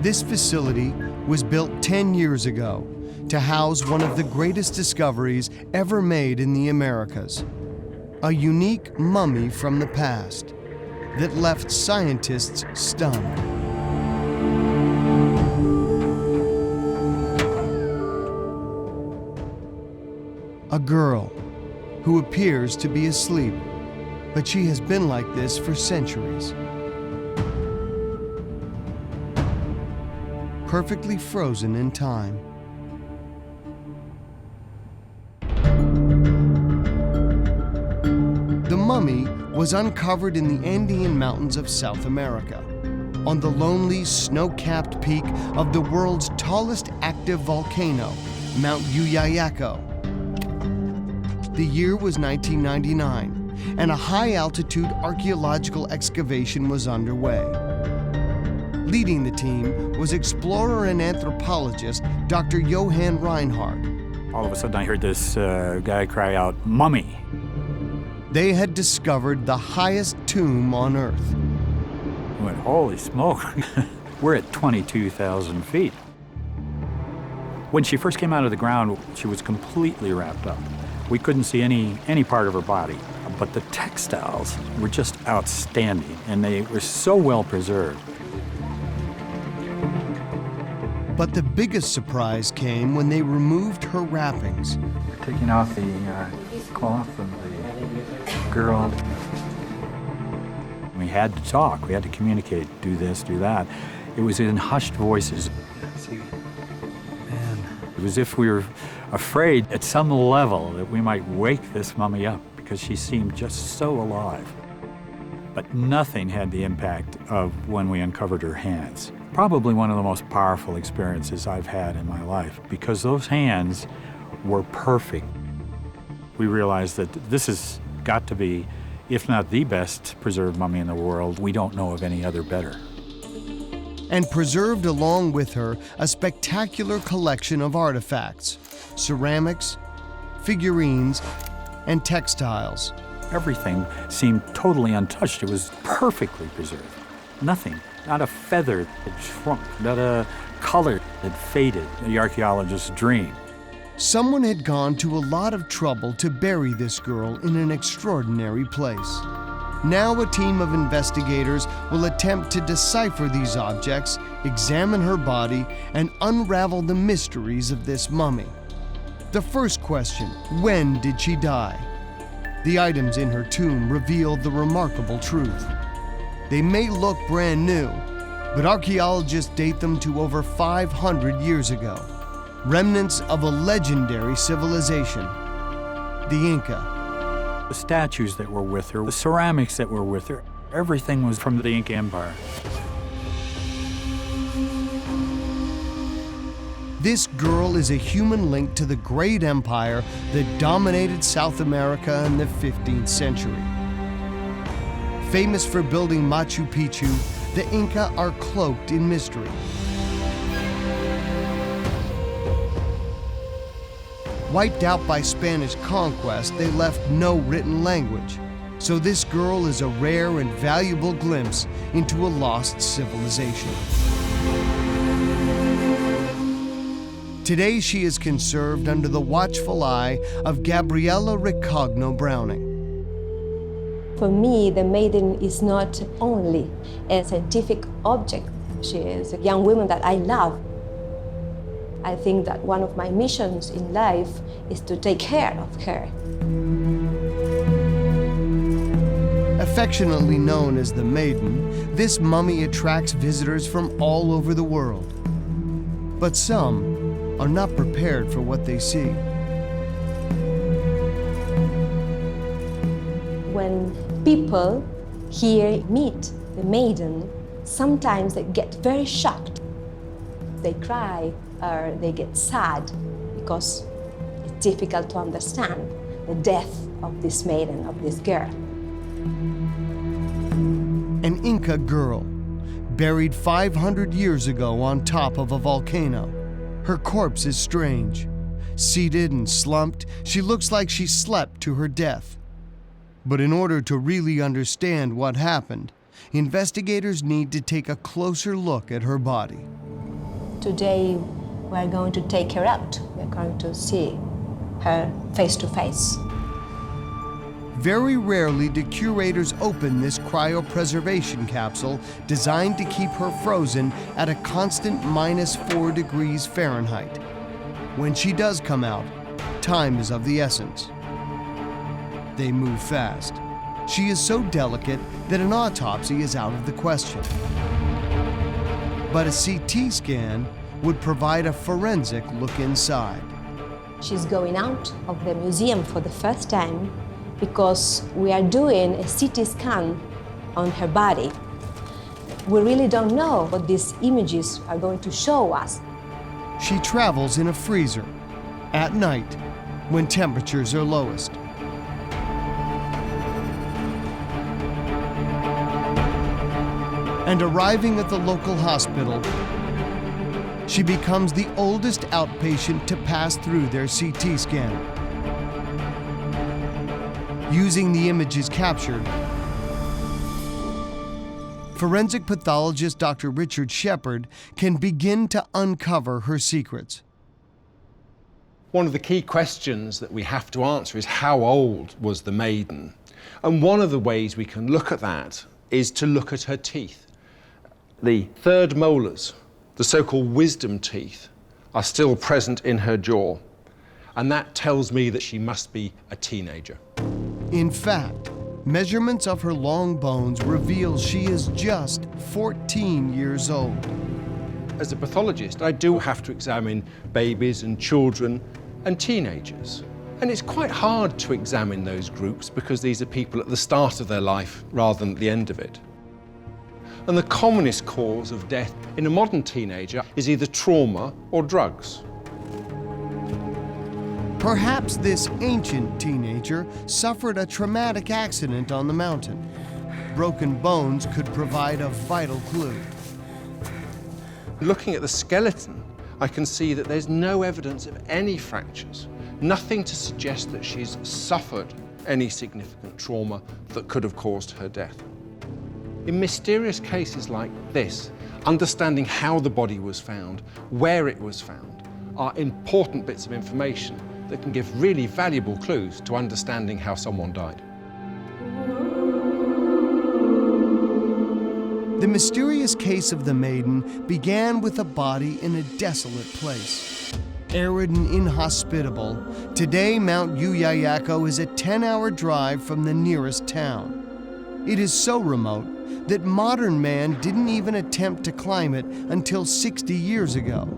This facility was built 10 years ago to house one of the greatest discoveries ever made in the Americas. A unique mummy from the past that left scientists stunned. A girl who appears to be asleep, but she has been like this for centuries. Perfectly frozen in time. The mummy was uncovered in the Andean mountains of South America, on the lonely, snow-capped peak of the world's tallest active volcano, Mount Uyayaco. The year was 1999, and a high-altitude archaeological excavation was underway. Leading the team was explorer and anthropologist Dr. Johann Reinhardt. All of a sudden I heard this guy cry out, "Mummy!" They had discovered the highest tomb on Earth. I went, holy smoke, we're at 22,000 feet. When she first came out of the ground, she was completely wrapped up. We couldn't see any part of her body, but the textiles were just outstanding, and they were so well preserved. But the biggest surprise came when they removed her wrappings. Taking off the cloth of the girl. We had to talk, we had to communicate, do this, do that. It was in hushed voices. See, man. It was as if we were afraid at some level that we might wake this mummy up because she seemed just so alive. But nothing had the impact of when we uncovered her hands. Probably one of the most powerful experiences I've had in my life because those hands were perfect. We realized that this has got to be, if not the best preserved mummy in the world. We don't know of any other better. And preserved along with her a spectacular collection of artifacts, ceramics, figurines, and textiles. Everything seemed totally untouched. It was perfectly preserved. Nothing, not a feather had shrunk, not a color had faded, the archaeologist's dream. Someone had gone to a lot of trouble to bury this girl in an extraordinary place. Now a team of investigators will attempt to decipher these objects, examine her body, and unravel the mysteries of this mummy. The first question, when did she die? The items in her tomb reveal the remarkable truth. They may look brand new, but archaeologists date them to over 500 years ago. Remnants of a legendary civilization, the Inca. The statues that were with her, the ceramics that were with her, everything was from the Inca Empire. This girl is a human link to the great empire that dominated South America in the 15th century. Famous for building Machu Picchu, the Inca are cloaked in mystery. Wiped out by Spanish conquest, they left no written language. So this girl is a rare and valuable glimpse into a lost civilization. Today she is conserved under the watchful eye of Gabriella Ricagno Browning. For me, the maiden is not only a scientific object. She is a young woman that I love. I think that one of my missions in life is to take care of her. Affectionately known as the Maiden, this mummy attracts visitors from all over the world. But some are not prepared for what they see. When people here meet the maiden, sometimes they get very shocked. They cry or they get sad because it's difficult to understand the death of this maiden, of this girl. An Inca girl, buried 500 years ago on top of a volcano. Her corpse is strange. Seated and slumped, she looks like she slept to her death. But in order to really understand what happened, investigators need to take a closer look at her body. Today, we're going to take her out. We're going to see her face to face. Very rarely do curators open this cryopreservation capsule designed to keep her frozen at a constant -4 degrees Fahrenheit. When she does come out, time is of the essence. They move fast. She is so delicate that an autopsy is out of the question. But a CT scan would provide a forensic look inside. She's going out of the museum for the first time because we are doing a CT scan on her body. We really don't know what these images are going to show us. She travels in a freezer at night when temperatures are lowest. And arriving at the local hospital, she becomes the oldest outpatient to pass through their CT scanner. Using the images captured, forensic pathologist Dr. Richard Shepard can begin to uncover her secrets. One of the key questions that we have to answer is how old was the maiden? And one of the ways we can look at that is to look at her teeth. The third molars, the so-called wisdom teeth, are still present in her jaw. And that tells me that she must be a teenager. In fact, measurements of her long bones reveal she is just 14 years old. As a pathologist, I do have to examine babies and children and teenagers. And it's quite hard to examine those groups because these are people at the start of their life rather than at the end of it. And the commonest cause of death in a modern teenager is either trauma or drugs. Perhaps this ancient teenager suffered a traumatic accident on the mountain. Broken bones could provide a vital clue. Looking at the skeleton, I can see that there's no evidence of any fractures, nothing to suggest that she's suffered any significant trauma that could have caused her death. In mysterious cases like this, understanding how the body was found, where it was found, are important bits of information that can give really valuable clues to understanding how someone died. The mysterious case of the maiden began with a body in a desolate place. Arid and inhospitable, today Mount Yuyayako is a 10-hour drive from the nearest town. It is so remote that modern man didn't even attempt to climb it until 60 years ago.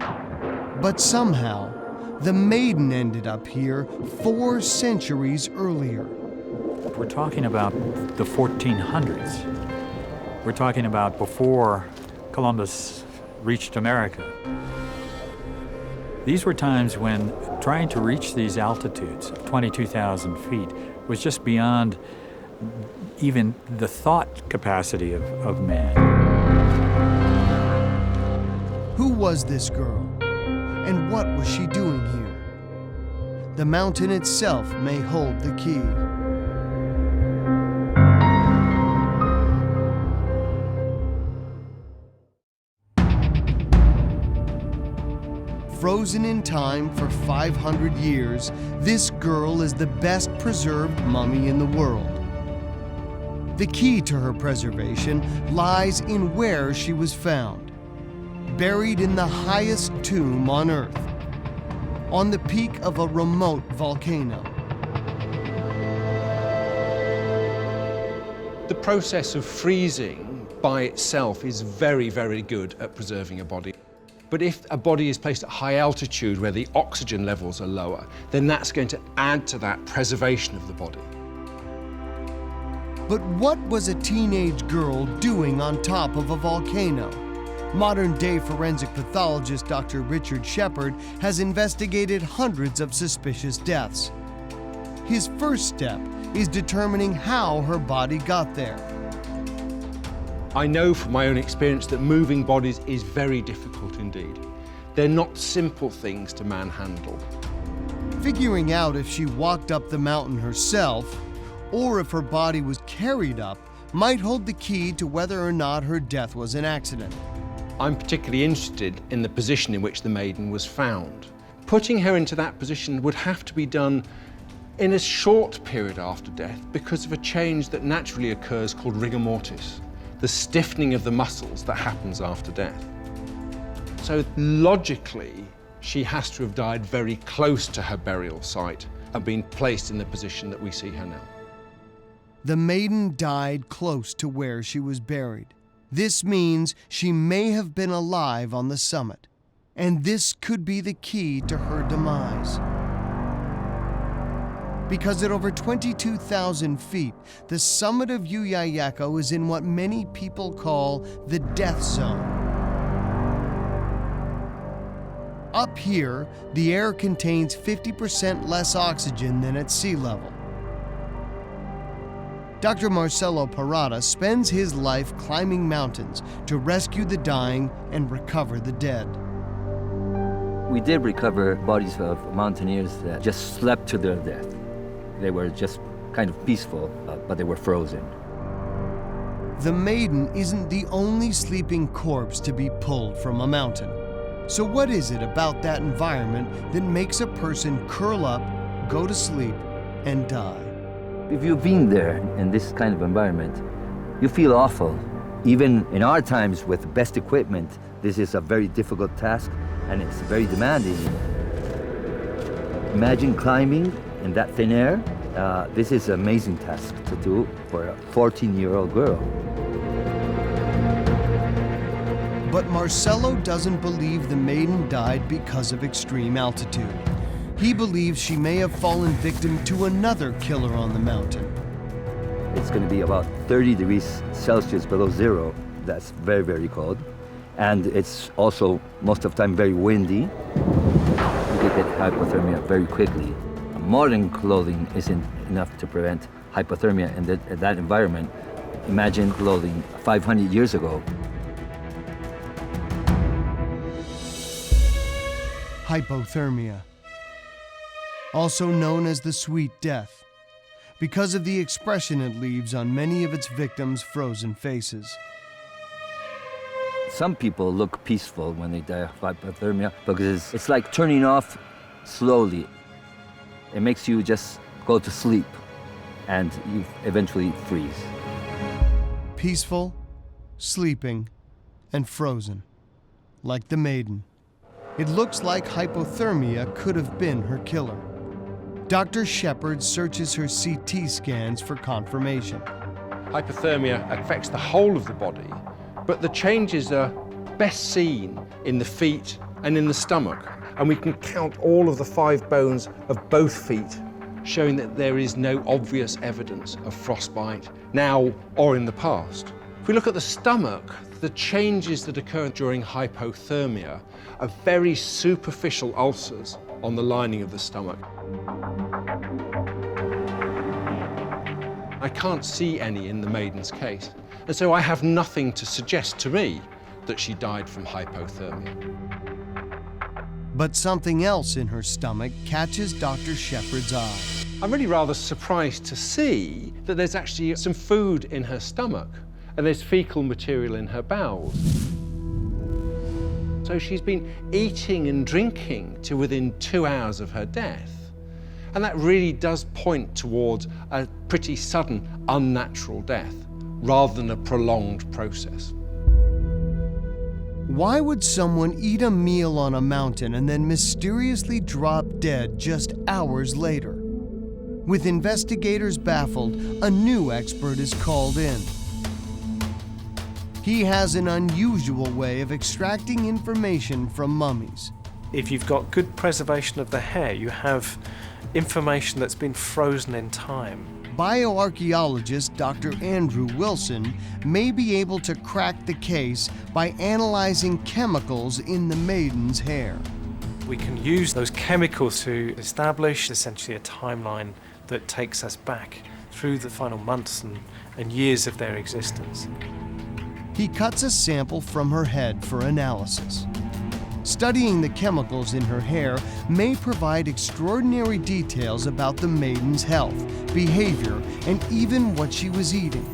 But somehow, the maiden ended up here 4 centuries earlier. We're talking about the 1400s. We're talking about before Columbus reached America. These were times when trying to reach these altitudes, 22,000 feet, was just beyond even the thought capacity of man. Who was this girl? And what was she doing here? The mountain itself may hold the key. Frozen in time for 500 years, this girl is the best preserved mummy in the world. The key to her preservation lies in where she was found. Buried in the highest tomb on Earth, on the peak of a remote volcano. The process of freezing by itself is very, very good at preserving a body. But if a body is placed at high altitude where the oxygen levels are lower, then that's going to add to that preservation of the body. But what was a teenage girl doing on top of a volcano? Modern-day forensic pathologist Dr. Richard Shepard has investigated hundreds of suspicious deaths. His first step is determining how her body got there. I know from my own experience that moving bodies is very difficult indeed. They're not simple things to manhandle. Figuring out if she walked up the mountain herself, or if her body was carried up, might hold the key to whether or not her death was an accident. I'm particularly interested in the position in which the maiden was found. Putting her into that position would have to be done in a short period after death because of a change that naturally occurs called rigor mortis, the stiffening of the muscles that happens after death. So logically, she has to have died very close to her burial site and been placed in the position that we see her now. The maiden died close to where she was buried. This means she may have been alive on the summit, and this could be the key to her demise. Because at over 22,000 feet, the summit of Yuyayako is in what many people call the death zone. Up here, the air contains 50% less oxygen than at sea level. Dr. Marcelo Parada spends his life climbing mountains to rescue the dying and recover the dead. We did recover bodies of mountaineers that just slept to their death. They were just kind of peaceful, but they were frozen. The maiden isn't the only sleeping corpse to be pulled from a mountain. So what is it about that environment that makes a person curl up, go to sleep, and die? If you've been there in this kind of environment, you feel awful. Even in our times with the best equipment, this is a very difficult task and it's very demanding. Imagine climbing in that thin air. This is an amazing task to do for a 14-year-old girl. But Marcelo doesn't believe the maiden died because of extreme altitude. He believes she may have fallen victim to another killer on the mountain. It's going to be about 30 degrees Celsius below zero. That's very, very cold. And it's also, most of the time, very windy. You can get hypothermia very quickly. Modern clothing isn't enough to prevent hypothermia in that environment. Imagine clothing 500 years ago. Hypothermia, also known as the sweet death, because of the expression it leaves on many of its victims' frozen faces. Some people look peaceful when they die of hypothermia because it's like turning off slowly. It makes you just go to sleep and you eventually freeze. Peaceful, sleeping, and frozen, like the maiden. It looks like hypothermia could have been her killer. Dr. Shepard searches her CT scans for confirmation. Hypothermia affects the whole of the body, but the changes are best seen in the feet and in the stomach. And we can count all of the 5 bones of both feet, showing that there is no obvious evidence of frostbite now or in the past. If we look at the stomach, the changes that occur during hypothermia are very superficial ulcers on the lining of the stomach. I can't see any in the maiden's case, and so I have nothing to suggest to me that she died from hypothermia. But something else in her stomach catches Dr. Shepard's eye. I'm really rather surprised to see that there's actually some food in her stomach and there's fecal material in her bowels. So she's been eating and drinking to within 2 hours of her death. And that really does point towards a pretty sudden, unnatural death rather than a prolonged process. Why would someone eat a meal on a mountain and then mysteriously drop dead just hours later? With investigators baffled, a new expert is called in. He has an unusual way of extracting information from mummies. If you've got good preservation of the hair, you have information that's been frozen in time. Bioarchaeologist Dr. Andrew Wilson may be able to crack the case by analyzing chemicals in the maiden's hair. We can use those chemicals to establish essentially a timeline that takes us back through the final months and years of their existence. He cuts a sample from her head for analysis. Studying the chemicals in her hair may provide extraordinary details about the maiden's health, behavior, and even what she was eating.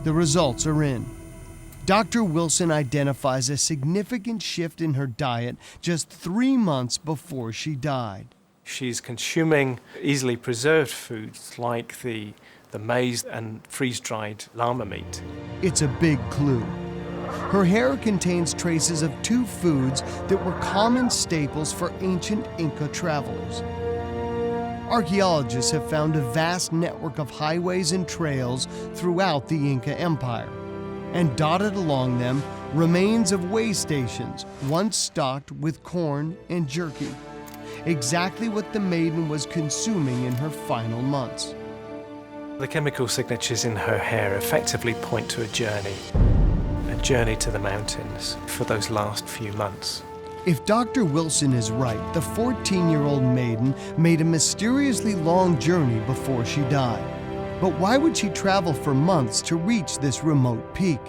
The results are in. Dr. Wilson identifies a significant shift in her diet just 3 months before she died. She's consuming easily preserved foods like the maize and freeze-dried llama meat. It's a big clue. Her hair contains traces of 2 foods that were common staples for ancient Inca travelers. Archaeologists have found a vast network of highways and trails throughout the Inca Empire, and dotted along them, remains of way stations once stocked with corn and jerky, exactly what the maiden was consuming in her final months. The chemical signatures in her hair effectively point to a journey to the mountains for those last few months. If Dr. Wilson is right, the 14-year-old maiden made a mysteriously long journey before she died. But why would she travel for months to reach this remote peak?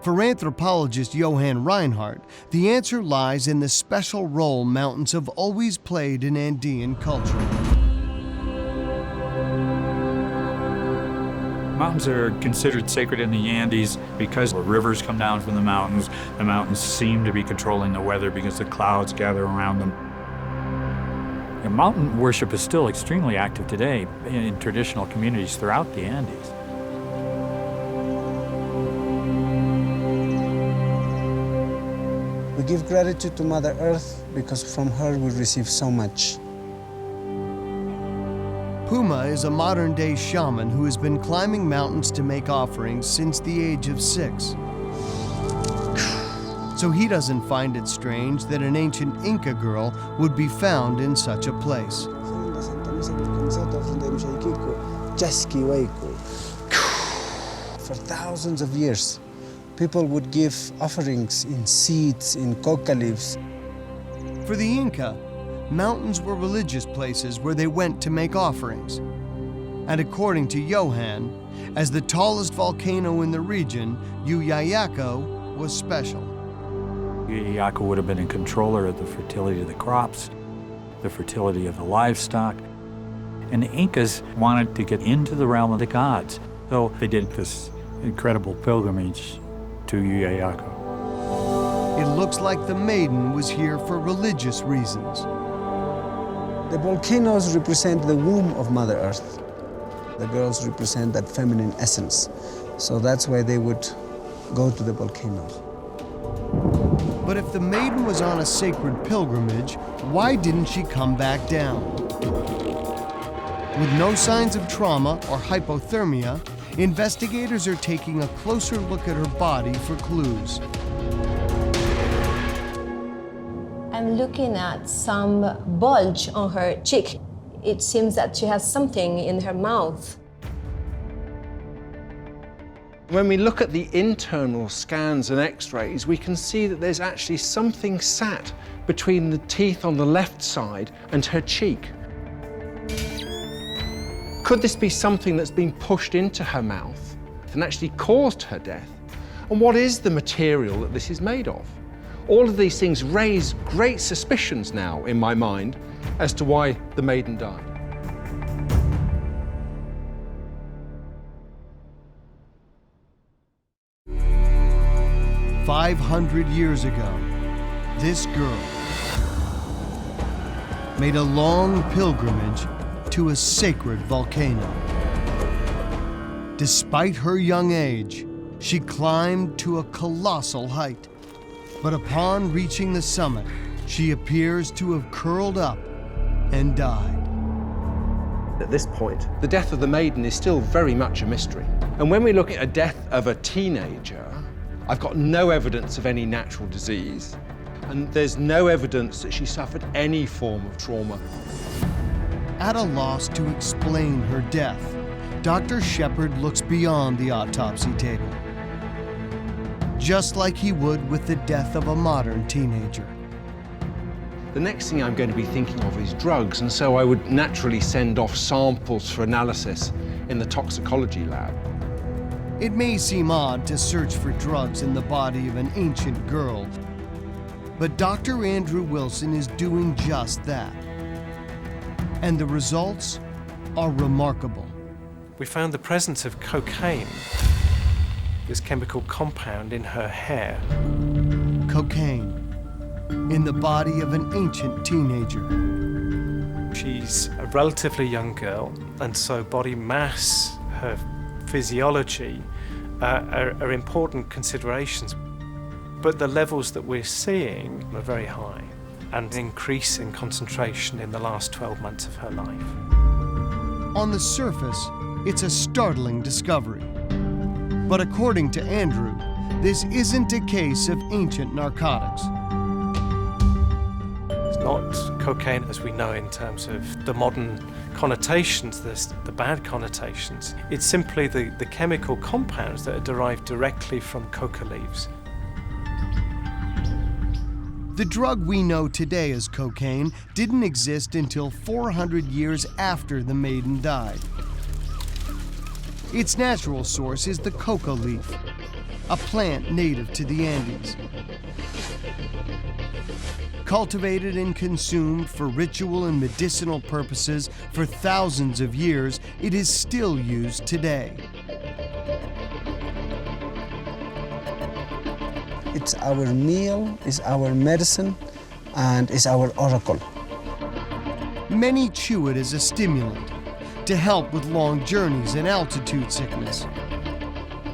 For anthropologist Johann Reinhardt, the answer lies in the special role mountains have always played in Andean culture. Mountains are considered sacred in the Andes because the rivers come down from the mountains. The mountains seem to be controlling the weather because the clouds gather around them. And mountain worship is still extremely active today in traditional communities throughout the Andes. We give gratitude to Mother Earth because from her we receive so much. Puma is a modern-day shaman who has been climbing mountains to make offerings since the age of 6. So he doesn't find it strange that an ancient Inca girl would be found in such a place. For thousands of years, people would give offerings in seeds, in coca leaves. For the Inca, mountains were religious places where they went to make offerings. And according to Johann, as the tallest volcano in the region, Yuyayaco was special. Yuyayaco would have been a controller of the fertility of the crops, the fertility of the livestock. And the Incas wanted to get into the realm of the gods. So they did this incredible pilgrimage to Yuyayaco. It looks like the maiden was here for religious reasons. The volcanoes represent the womb of Mother Earth. The girls represent that feminine essence. So that's why they would go to the volcanoes. But if the maiden was on a sacred pilgrimage, why didn't she come back down? With no signs of trauma or hypothermia, investigators are taking a closer look at her body for clues. I'm looking at some bulge on her cheek. It seems that she has something in her mouth. When we look at the internal scans and x-rays, we can see that there's actually something sat between the teeth on the left side and her cheek. Could this be something that's been pushed into her mouth and actually caused her death? And what is the material that this is made of? All of these things raise great suspicions now in my mind as to why the maiden died. "500 years ago, this girl made a long pilgrimage to a sacred volcano. Despite her young age, she climbed to a colossal height. But upon reaching the summit, she appears to have curled up and died." At this point, the death of the maiden is still very much a mystery. And when we look at a death of a teenager, I've got no evidence of any natural disease, and there's no evidence that she suffered any form of trauma. At a loss to explain her death, Dr. Shepard looks beyond the autopsy table, just like he would with the death of a modern teenager. The next thing I'm going to be thinking of is drugs, and so I would naturally send off samples for analysis in the toxicology lab. It may seem odd to search for drugs in the body of an ancient girl, but Dr. Andrew Wilson is doing just that. And the results are remarkable. We found the presence of cocaine this chemical compound in her hair. Cocaine in the body of an ancient teenager. She's a relatively young girl, and so body mass, her physiology are important considerations. But the levels that we're seeing are very high and increase in concentration in the last 12 months of her life. On the surface, it's a startling discovery. But according to Andrew, this isn't a case of ancient narcotics. It's not cocaine as we know in terms of the modern connotations, the bad connotations. It's simply the chemical compounds that are derived directly from coca leaves. The drug we know today as cocaine didn't exist until 400 years after the maiden died. Its natural source is the coca leaf, a plant native to the Andes. Cultivated and consumed for ritual and medicinal purposes for thousands of years, it is still used today. It's our meal, it's our medicine, and it's our oracle. Many chew it as a stimulant to help with long journeys and altitude sickness.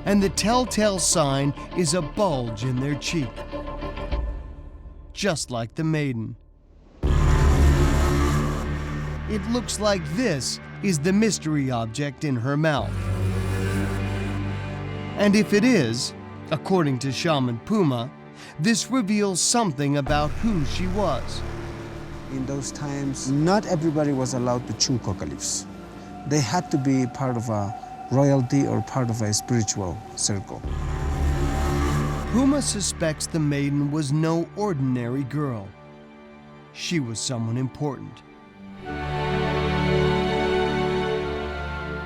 And the telltale sign is a bulge in their cheek, just like the maiden. It looks like this is the mystery object in her mouth. And if it is, according to Shaman Puma, this reveals something about who she was. In those times, not everybody was allowed to chew coca leaves. They had to be part of a royalty or part of a spiritual circle. Puma suspects the maiden was no ordinary girl. She was someone important.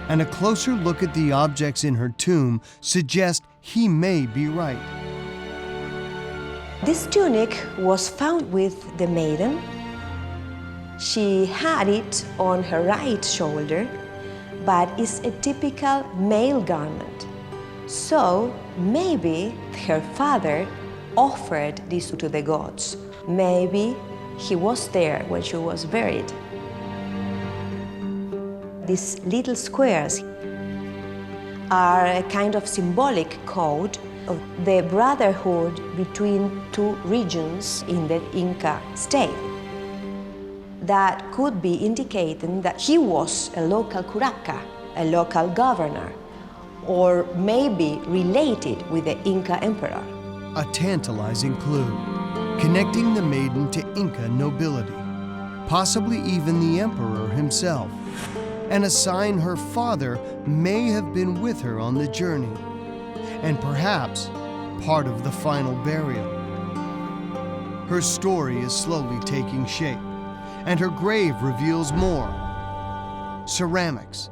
And a closer look at the objects in her tomb suggests he may be right. This tunic was found with the maiden. She had it on her right shoulder, but it's a typical male garment. So maybe her father offered this to the gods. Maybe he was there when she was buried. These little squares are a kind of symbolic code of the brotherhood between two regions in the Inca state. That could be indicating that he was a local curaca, a local governor, or maybe related with the Inca emperor. A tantalizing clue, connecting the maiden to Inca nobility, possibly even the emperor himself, and a sign her father may have been with her on the journey, and perhaps part of the final burial. Her story is slowly taking shape, and her grave reveals more. Ceramics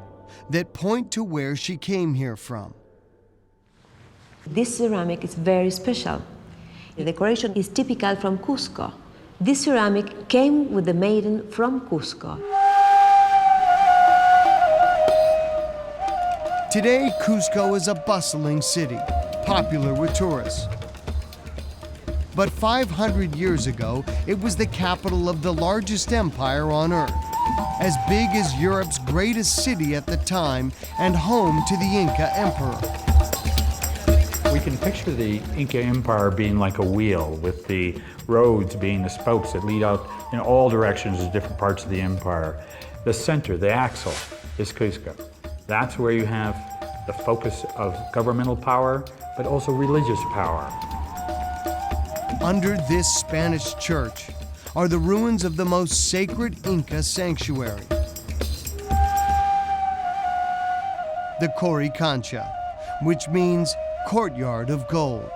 that point to where she came here from. This ceramic is very special. The decoration is typical from Cusco. This ceramic came with the maiden from Cusco. Today, Cusco is a bustling city, popular with tourists. But 500 years ago, it was the capital of the largest empire on Earth, as big as Europe's greatest city at the time and home to the Inca emperor. We can picture the Inca Empire being like a wheel, with the roads being the spokes that lead out in all directions to different parts of the empire. The center, the axle, is Cusco. That's where you have the focus of governmental power, but also religious power. Under this Spanish church are the ruins of the most sacred Inca sanctuary, the Coricancha, which means courtyard of gold.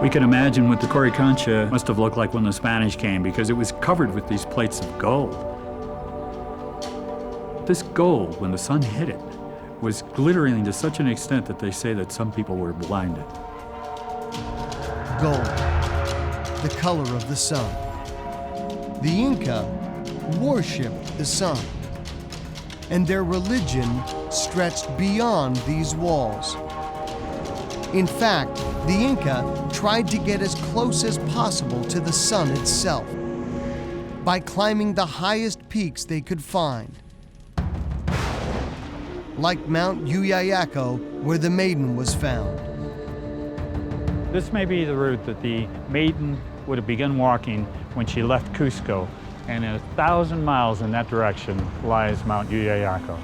We can imagine what the Coricancha must have looked like when the Spanish came, because it was covered with these plates of gold. This gold, when the sun hit it, was glittering to such an extent that they say that some people were blinded. Gold, the color of the sun. The Inca worshipped the sun, and their religion stretched beyond these walls. In fact, the Inca tried to get as close as possible to the sun itself by climbing the highest peaks they could find, like Mount Yuyayaco, where the maiden was found. This may be the route that the maiden would have begun walking when she left Cusco, and 1,000 miles in that direction lies Mount Yuyayaco.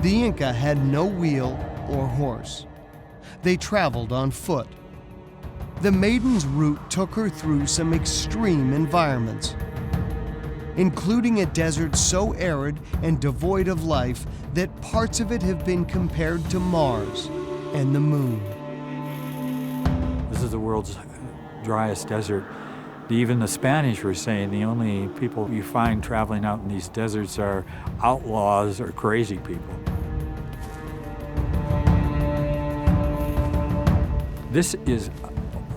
The Inca had no wheel or horse. They traveled on foot. The maiden's route took her through some extreme environments, including a desert so arid and devoid of life that parts of it have been compared to Mars and the moon. This is the world's driest desert. Even the Spanish were saying the only people you find traveling out in these deserts are outlaws or crazy people. This is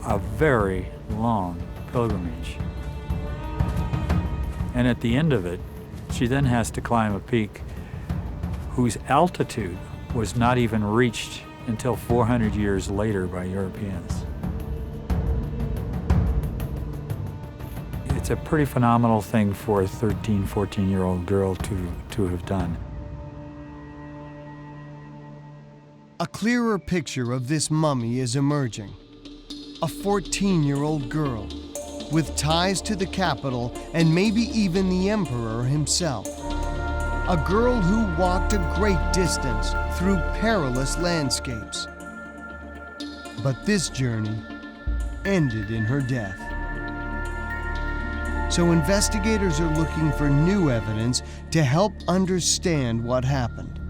a very long pilgrimage. And at the end of it, she then has to climb a peak whose altitude was not even reached until 400 years later by Europeans. It's a pretty phenomenal thing for a 13, 14-year-old girl to have done. A clearer picture of this mummy is emerging. A 14-year-old girl with ties to the capital and maybe even the emperor himself. A girl who walked a great distance through perilous landscapes. But this journey ended in her death. So investigators are looking for new evidence to help understand what happened.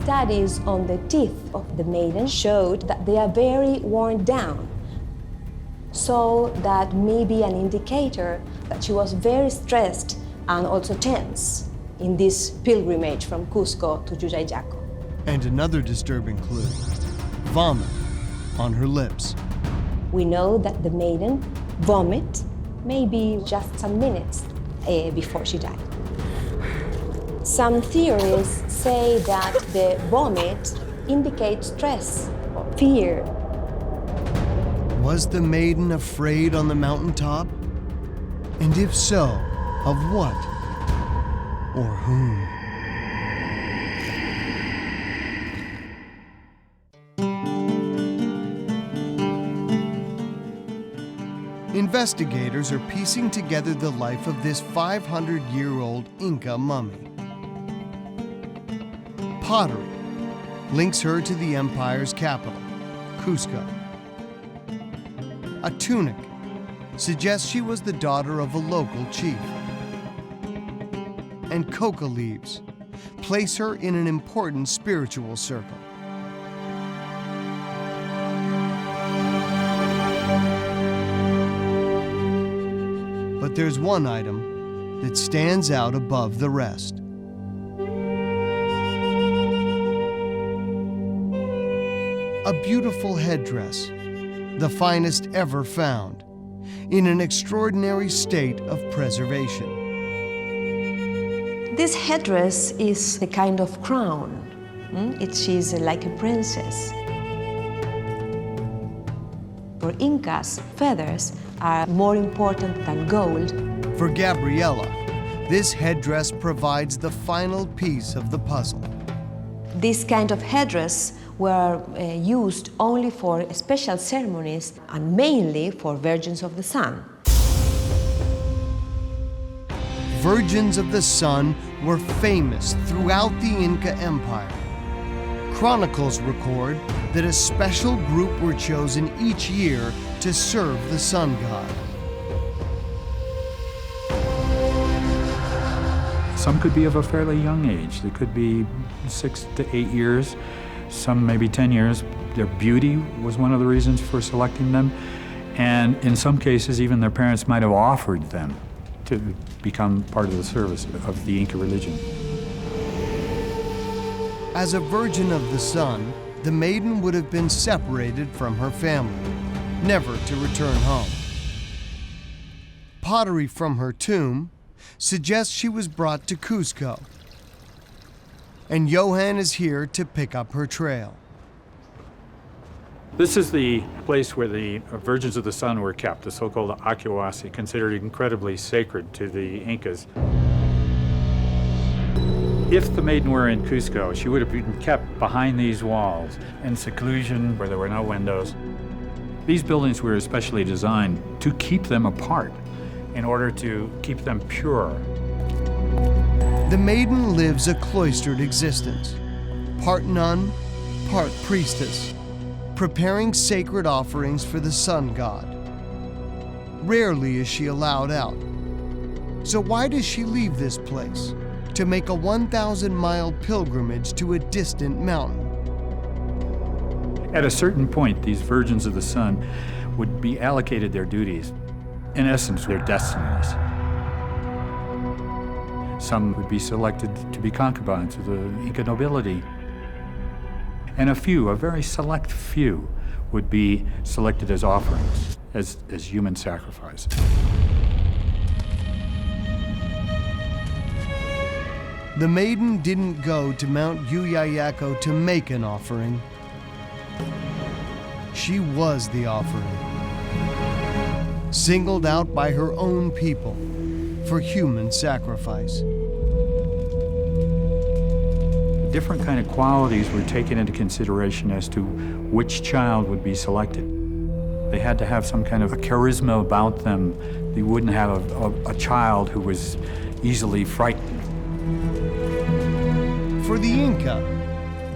Studies on the teeth of the maiden showed that they are very worn down, so that may be an indicator that she was very stressed and also tense in this pilgrimage from Cusco to Yuyayaco. And another disturbing clue, vomit on her lips. We know that the maiden vomited maybe just some minutes before she died. Some theories say that the vomit indicates stress or fear. Was the maiden afraid on the mountaintop? And if so, of what or whom? Investigators are piecing together the life of this 500-year-old Inca mummy. Pottery links her to the empire's capital, Cusco. A tunic suggests she was the daughter of a local chief. And coca leaves place her in an important spiritual circle. But there's one item that stands out above the rest. A beautiful headdress, the finest ever found, in an extraordinary state of preservation. This headdress is a kind of crown. She's like a princess. For Incas, feathers are more important than gold. For Gabriela, this headdress provides the final piece of the puzzle. This kind of headdress were used only for special ceremonies and mainly for virgins of the sun. Virgins of the sun were famous throughout the Inca Empire. Chronicles record that a special group were chosen each year to serve the sun god. Some could be of a fairly young age. They could be 6 to 8 years, some maybe 10 years. Their beauty was one of the reasons for selecting them. And in some cases, even their parents might have offered them to become part of the service of the Inca religion. As a virgin of the sun, the maiden would have been separated from her family, never to return home. Pottery from her tomb suggests she was brought to Cusco, and Johann is here to pick up her trail. This is the place where the Virgins of the Sun were kept, the so-called Acuasi, considered incredibly sacred to the Incas. If the maiden were in Cusco, she would have been kept behind these walls in seclusion where there were no windows. These buildings were especially designed to keep them apart in order to keep them pure. The maiden lives a cloistered existence, part nun, part priestess, preparing sacred offerings for the sun god. Rarely is she allowed out. So why does she leave this place to make a 1,000-mile pilgrimage to a distant mountain? At a certain point, these Virgins of the Sun would be allocated their duties, in essence, their destinies. Some would be selected to be concubines of the Inca nobility. And a very select few, would be selected as offerings, as human sacrifice. The maiden didn't go to Mount Yuyayaco to make an offering. She was the offering, singled out by her own people for human sacrifice. Different kind of qualities were taken into consideration as to which child would be selected. They had to have some kind of a charisma about them. They wouldn't have a child who was easily frightened. For the Inca,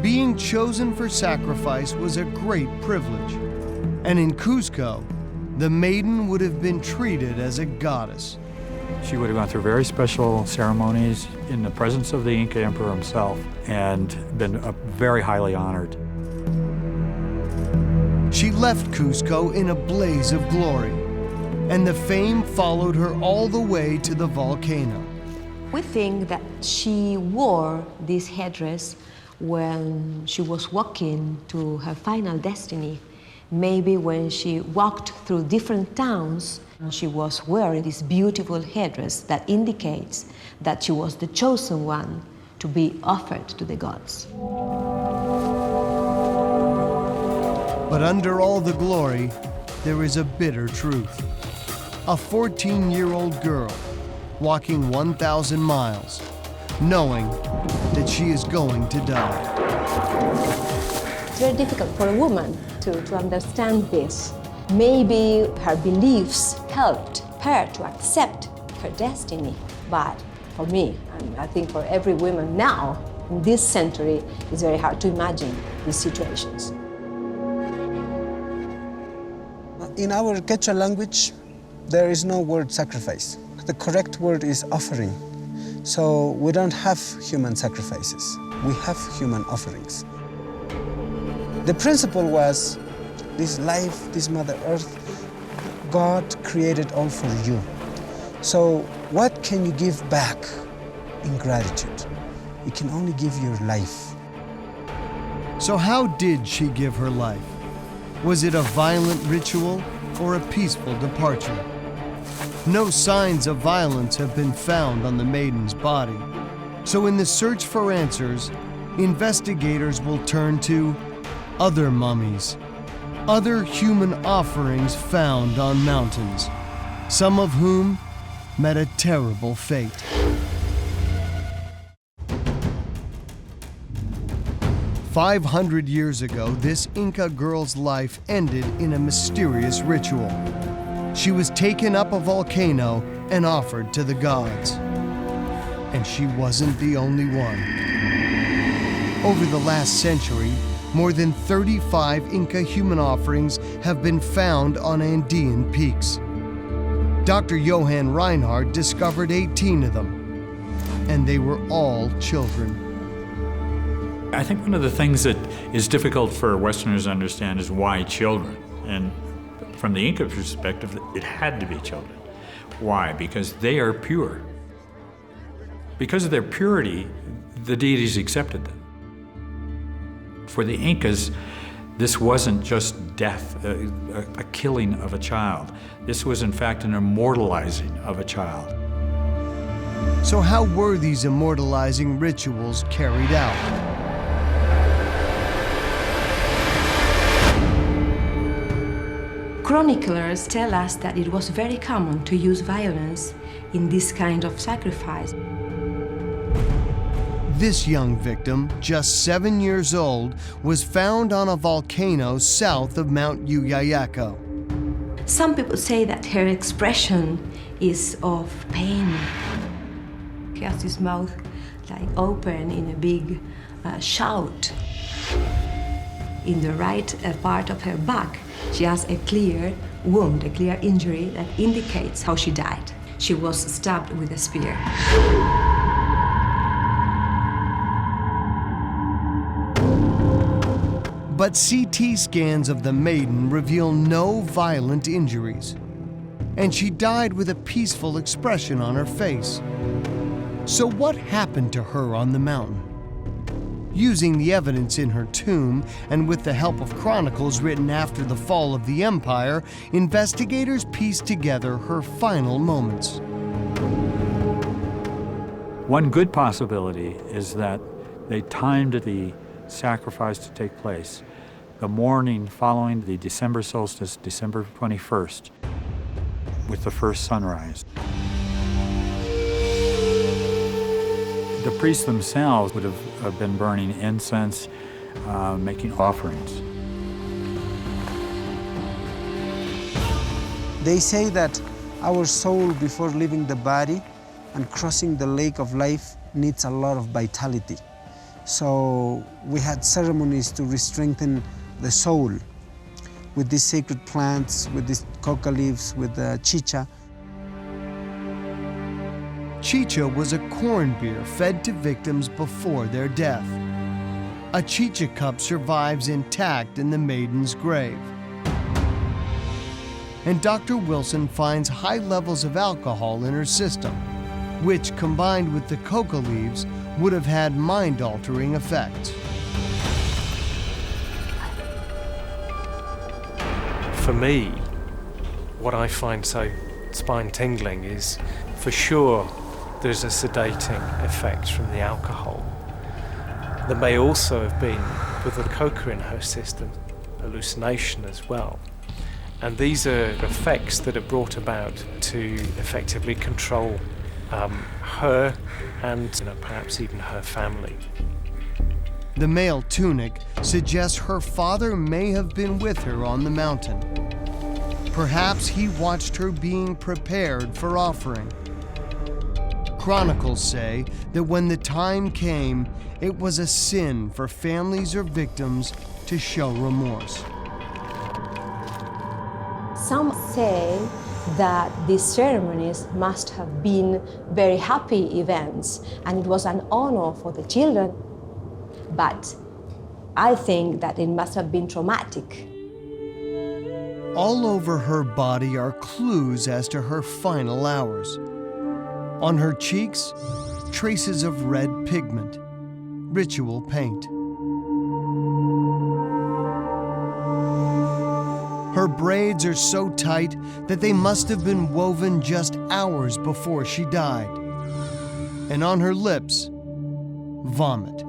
being chosen for sacrifice was a great privilege. And in Cusco, the maiden would have been treated as a goddess. She would have gone through very special ceremonies in the presence of the Inca emperor himself and been very highly honored. She left Cusco in a blaze of glory, and the fame followed her all the way to the volcano. We think that she wore this headdress when she was walking to her final destiny. Maybe when she walked through different towns, she was wearing this beautiful headdress that indicates that she was the chosen one to be offered to the gods. But under all the glory, there is a bitter truth. A 14-year-old girl walking 1,000 miles, knowing that she is going to die. It's very difficult for a woman to understand this. Maybe her beliefs helped her to accept her destiny, but for me, and I think for every woman now, in this century, it's very hard to imagine these situations. In our Quechua language, there is no word sacrifice. The correct word is offering. So we don't have human sacrifices. We have human offerings. The principle was this life, this Mother Earth, God created all for you. So what can you give back in gratitude? You can only give your life. So how did she give her life? Was it a violent ritual or a peaceful departure? No signs of violence have been found on the maiden's body. So in the search for answers, investigators will turn to other mummies, other human offerings found on mountains, some of whom met a terrible fate. "500 years ago, this Inca girl's life ended in a mysterious ritual. She was taken up a volcano and offered to the gods. And she wasn't the only one. Over the last century, more than 35 Inca human offerings have been found on Andean peaks. Dr. Johann Reinhardt discovered 18 of them, and they were all children. I think one of the things that is difficult for Westerners to understand is why children. And from the Inca perspective, it had to be children. Why? Because they are pure. Because of their purity, the deities accepted them. For the Incas, this wasn't just death, a killing of a child. This was in fact an immortalizing of a child. So how were these immortalizing rituals carried out? Chroniclers tell us that it was very common to use violence in this kind of sacrifice. This young victim, just 7 years old, was found on a volcano south of Mount Yuyayaco. Some people say that her expression is of pain. She has his mouth like open in a big shout. In the right part of her back, she has a clear wound, a clear injury that indicates how she died. She was stabbed with a spear. But CT scans of the maiden reveal no violent injuries, and she died with a peaceful expression on her face. So what happened to her on the mountain? Using the evidence in her tomb and with the help of chronicles written after the fall of the empire, investigators pieced together her final moments. One good possibility is that they timed the sacrifice to take place the morning following the December solstice, December 21st, with the first sunrise. The priests themselves would have been burning incense, making offerings. They say that our soul, before leaving the body and crossing the lake of life, needs a lot of vitality. So we had ceremonies to re-strengthen the soul with these sacred plants, with these coca leaves, with the chicha. Chicha was a corn beer fed to victims before their death. A chicha cup survives intact in the maiden's grave. And Dr. Wilson finds high levels of alcohol in her system, which, combined with the coca leaves, would have had mind-altering effects. For me, what I find so spine-tingling is, for sure, there's a sedating effect from the alcohol. There may also have been, with the coca in her system, hallucination as well. And these are effects that are brought about to effectively control her and perhaps even her family. The male tunic suggests her father may have been with her on the mountain. Perhaps he watched her being prepared for offering. Chronicles say that when the time came, it was a sin for families or victims to show remorse. Some say that these ceremonies must have been very happy events and it was an honor for the children. But I think that it must have been traumatic. All over her body are clues as to her final hours. On her cheeks, traces of red pigment, ritual paint. Her braids are so tight that they must have been woven just hours before she died. And on her lips, vomit.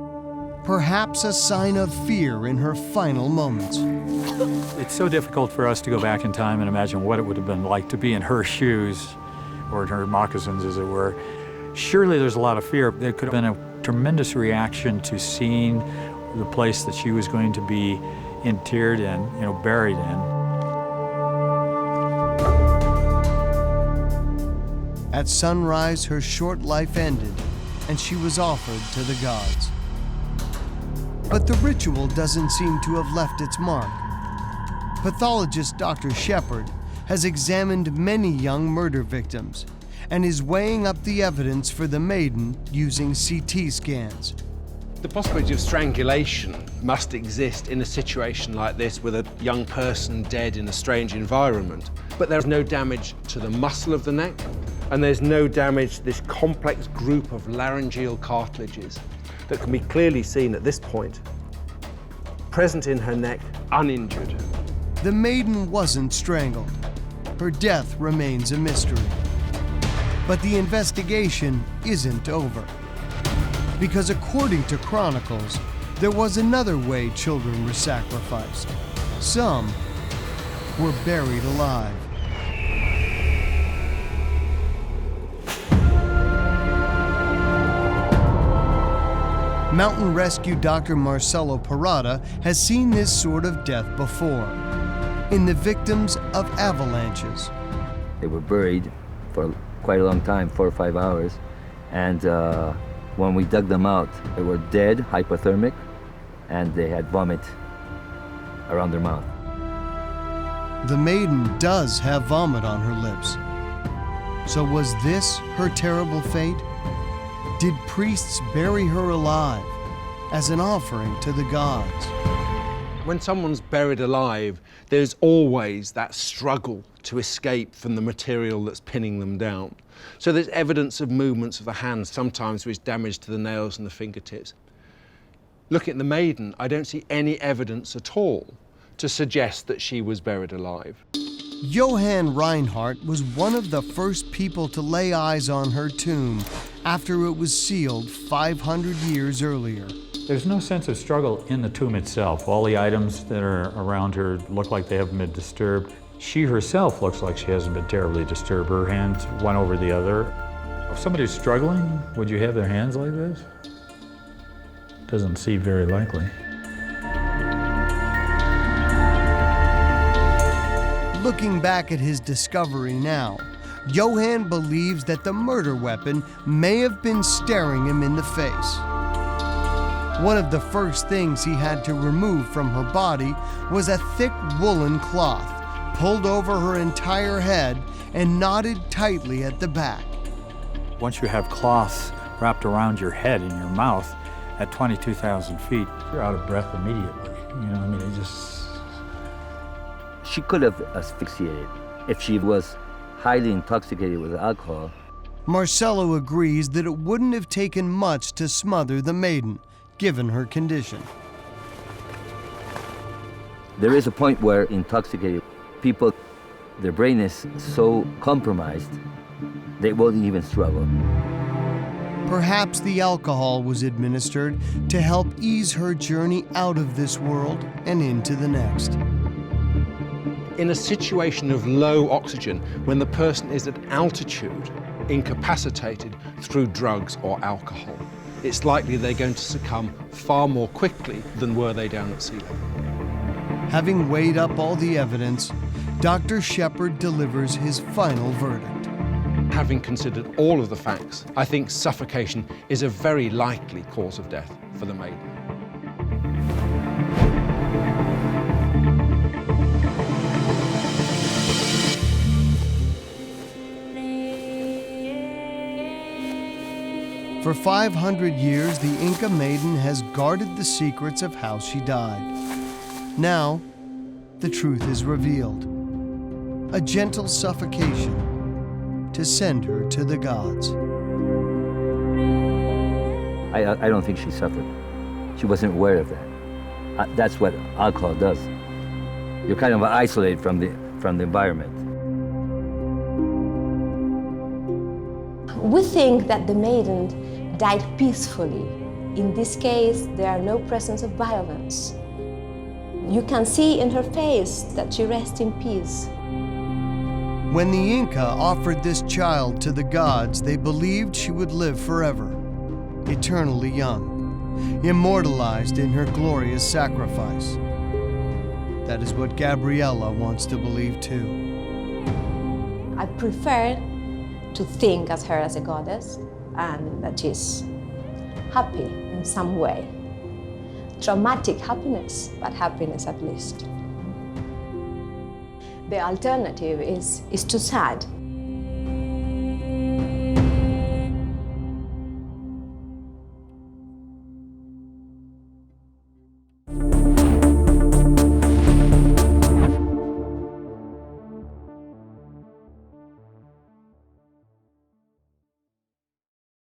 Perhaps a sign of fear in her final moments. It's so difficult for us to go back in time and imagine what it would have been like to be in her shoes, or in her moccasins, as it were. Surely there's a lot of fear. There could have been a tremendous reaction to seeing the place that she was going to be interred in, buried in. At sunrise, her short life ended, and she was offered to the gods. But the ritual doesn't seem to have left its mark. Pathologist Dr. Shepard has examined many young murder victims and is weighing up the evidence for the maiden using CT scans. The possibility of strangulation must exist in a situation like this with a young person dead in a strange environment. But there's no damage to the muscle of the neck, and there's no damage to this complex group of laryngeal cartilages that can be clearly seen at this point present in her neck, uninjured. The maiden wasn't strangled. Her death remains a mystery. But the investigation isn't over. Because according to chronicles, there was another way children were sacrificed. Some were buried alive. Mountain rescue Dr. Marcelo Parada has seen this sort of death before, in the victims of avalanches. They were buried for quite a long time, 4 or 5 hours, and when we dug them out, they were dead, hypothermic, and they had vomit around their mouth. The maiden does have vomit on her lips. So was this her terrible fate? Did priests bury her alive as an offering to the gods? When someone's buried alive, there's always that struggle to escape from the material that's pinning them down. So there's evidence of movements of the hands, sometimes with damage to the nails and the fingertips. Looking at the maiden, I don't see any evidence at all to suggest that she was buried alive. Johann Reinhardt was one of the first people to lay eyes on her tomb after it was sealed 500 years earlier. There's no sense of struggle in the tomb itself. All the items that are around her look like they haven't been disturbed. She herself looks like she hasn't been terribly disturbed. Her hands one over the other. If somebody's struggling, would you have their hands like this? Doesn't seem very likely. Looking back at his discovery now, Johann believes that the murder weapon may have been staring him in the face. One of the first things he had to remove from her body was a thick woolen cloth, pulled over her entire head and knotted tightly at the back. Once you have cloths wrapped around your head and your mouth at 22,000 feet, you're out of breath immediately. You know, I mean, it just... She could have asphyxiated if she was highly intoxicated with alcohol. Marcelo agrees that it wouldn't have taken much to smother the maiden, given her condition. There is a point where intoxicated people, their brain is so compromised, they won't even struggle. Perhaps the alcohol was administered to help ease her journey out of this world and into the next. In a situation of low oxygen, when the person is at altitude, incapacitated through drugs or alcohol, it's likely they're going to succumb far more quickly than were they down at sea level. Having weighed up all the evidence, Dr. Shepard delivers his final verdict. Having considered all of the facts, I think suffocation is a very likely cause of death for the maiden. For 500 years, the Inca maiden has guarded the secrets of how she died. Now, the truth is revealed. A gentle suffocation to send her to the gods. I don't think she suffered. She wasn't aware of that. That's what alcohol does. You're kind of isolated from the environment. We think that the maiden died peacefully. In this case, there are no presence of violence. You can see in her face that she rests in peace. When the Inca offered this child to the gods, they believed she would live forever, eternally young, immortalized in her glorious sacrifice. That is what Gabriella wants to believe too. I prefer to think as her as a goddess and that she's happy in some way. Traumatic happiness, but happiness at least. The alternative is too sad.